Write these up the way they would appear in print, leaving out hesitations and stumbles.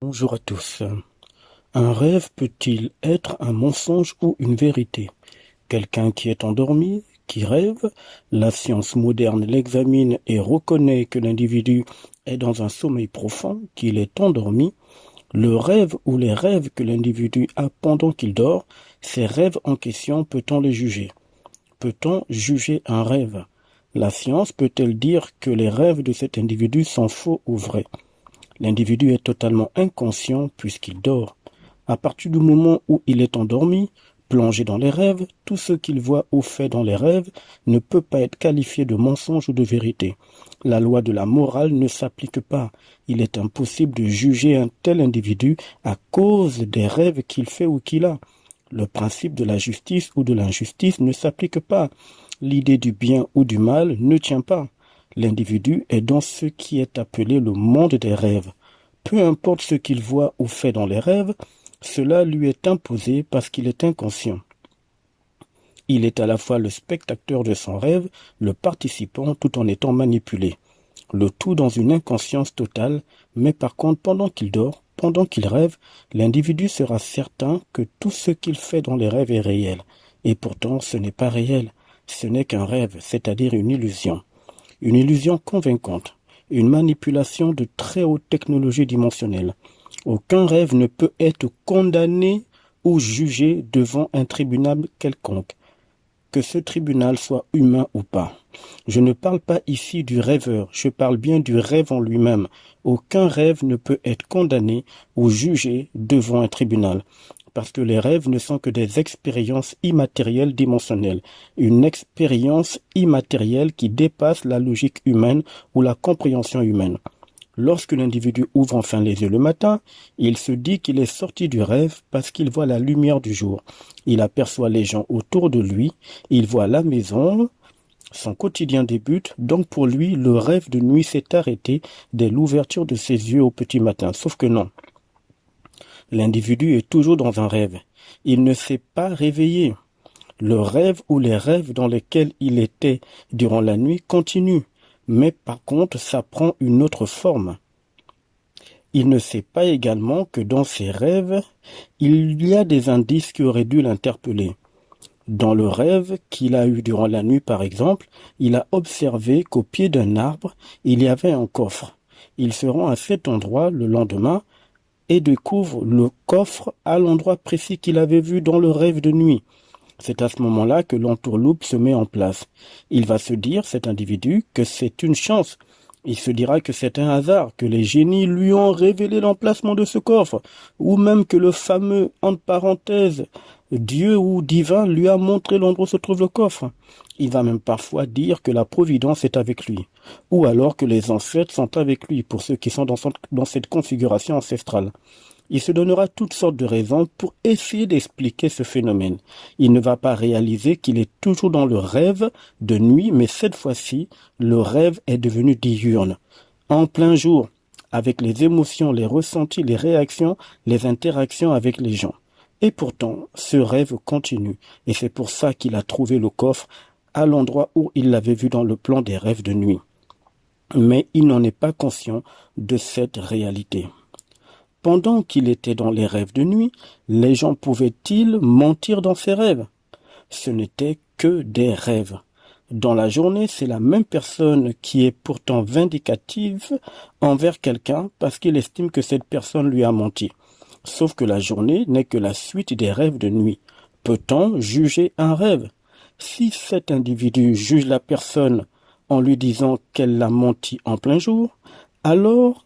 Bonjour à tous. Un rêve peut-il être un mensonge ou une vérité? Quelqu'un qui est endormi, qui rêve, la science moderne l'examine et reconnaît que l'individu est dans un sommeil profond, qu'il est endormi. Le rêve ou les rêves que l'individu a pendant qu'il dort, ces rêves en question, peut-on les juger? Peut-on juger un rêve? La science peut-elle dire que les rêves de cet individu sont faux ou vrais? L'individu est totalement inconscient puisqu'il dort. À partir du moment où il est endormi, plongé dans les rêves, tout ce qu'il voit ou fait dans les rêves ne peut pas être qualifié de mensonge ou de vérité. La loi de la morale ne s'applique pas. Il est impossible de juger un tel individu à cause des rêves qu'il fait ou qu'il a. Le principe de la justice ou de l'injustice ne s'applique pas. L'idée du bien ou du mal ne tient pas. L'individu est dans ce qui est appelé le monde des rêves. Peu importe ce qu'il voit ou fait dans les rêves, cela lui est imposé parce qu'il est inconscient. Il est à la fois le spectateur de son rêve, le participant tout en étant manipulé. Le tout dans une inconscience totale, mais par contre pendant qu'il dort, pendant qu'il rêve, l'individu sera certain que tout ce qu'il fait dans les rêves est réel. Et pourtant ce n'est pas réel, ce n'est qu'un rêve, c'est-à-dire une illusion. Une illusion convaincante, une manipulation de très haute technologie dimensionnelle. Aucun rêve ne peut être condamné ou jugé devant un tribunal quelconque, que ce tribunal soit humain ou pas. Je ne parle pas ici du rêveur, je parle bien du rêve en lui-même. Aucun rêve ne peut être condamné ou jugé devant un tribunal, parce que les rêves ne sont que des expériences immatérielles dimensionnelles, une expérience immatérielle qui dépasse la logique humaine ou la compréhension humaine. Lorsque l'individu ouvre enfin les yeux le matin, il se dit qu'il est sorti du rêve parce qu'il voit la lumière du jour. Il aperçoit les gens autour de lui, il voit la maison, son quotidien débute, donc pour lui, le rêve de nuit s'est arrêté dès l'ouverture de ses yeux au petit matin. Sauf que non. L'individu est toujours dans un rêve. Il ne s'est pas réveillé. Le rêve ou les rêves dans lesquels il était durant la nuit continuent. Mais par contre, ça prend une autre forme. Il ne sait pas également que dans ses rêves, il y a des indices qui auraient dû l'interpeller. Dans le rêve qu'il a eu durant la nuit, par exemple, il a observé qu'au pied d'un arbre, il y avait un coffre. Il se rend à cet endroit le lendemain et découvre le coffre à l'endroit précis qu'il avait vu dans le rêve de nuit. C'est à ce moment-là que l'entourloupe se met en place. Il va se dire, cet individu, que c'est une chance. Il se dira que c'est un hasard, que les génies lui ont révélé l'emplacement de ce coffre, ou même que le fameux, entre parenthèses, Dieu ou divin lui a montré l'endroit où se trouve le coffre. Il va même parfois dire que la providence est avec lui, ou alors que les ancêtres sont avec lui, pour ceux qui sont dans cette configuration ancestrale. Il se donnera toutes sortes de raisons pour essayer d'expliquer ce phénomène. Il ne va pas réaliser qu'il est toujours dans le rêve de nuit, mais cette fois-ci, le rêve est devenu diurne, en plein jour, avec les émotions, les ressentis, les réactions, les interactions avec les gens. Et pourtant, ce rêve continue, et c'est pour ça qu'il a trouvé le coffre à l'endroit où il l'avait vu dans le plan des rêves de nuit. Mais il n'en est pas conscient de cette réalité. Pendant qu'il était dans les rêves de nuit, les gens pouvaient-ils mentir dans ces rêves? Ce n'était que des rêves. Dans la journée, c'est la même personne qui est pourtant vindicative envers quelqu'un parce qu'il estime que cette personne lui a menti. Sauf que la journée n'est que la suite des rêves de nuit. Peut-on juger un rêve? Si cet individu juge la personne en lui disant qu'elle l'a menti en plein jour, alors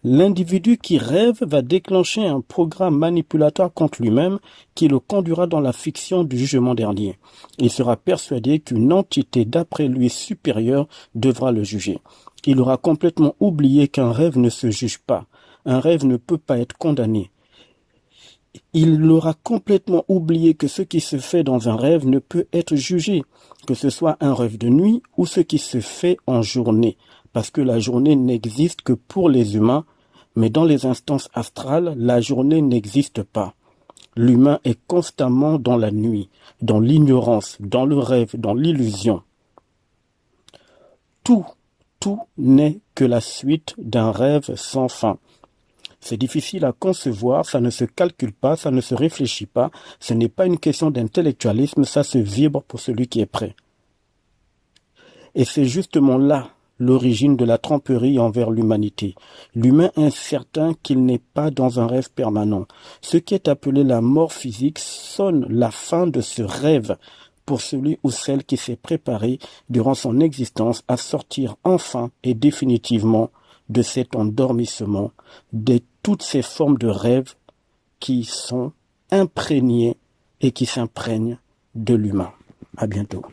l'individu qui rêve va déclencher un programme manipulatoire contre lui-même qui le conduira dans la fiction du jugement dernier. Il sera persuadé qu'une entité d'après lui supérieure devra le juger. Il aura complètement oublié qu'un rêve ne se juge pas. Un rêve ne peut pas être condamné. Il aura complètement oublié que ce qui se fait dans un rêve ne peut être jugé, que ce soit un rêve de nuit ou ce qui se fait en journée, parce que la journée n'existe que pour les humains, mais dans les instances astrales, la journée n'existe pas. L'humain est constamment dans la nuit, dans l'ignorance, dans le rêve, dans l'illusion. Tout n'est que la suite d'un rêve sans fin. C'est difficile à concevoir, ça ne se calcule pas, ça ne se réfléchit pas, ce n'est pas une question d'intellectualisme, ça se vibre pour celui qui est prêt. Et c'est justement là l'origine de la tromperie envers l'humanité. L'humain incertain qu'il n'est pas dans un rêve permanent. Ce qui est appelé la mort physique sonne la fin de ce rêve pour celui ou celle qui s'est préparé durant son existence à sortir enfin et définitivement de cet endormissement, de toutes ces formes de rêves qui sont imprégnées et qui s'imprègnent de l'humain. À bientôt.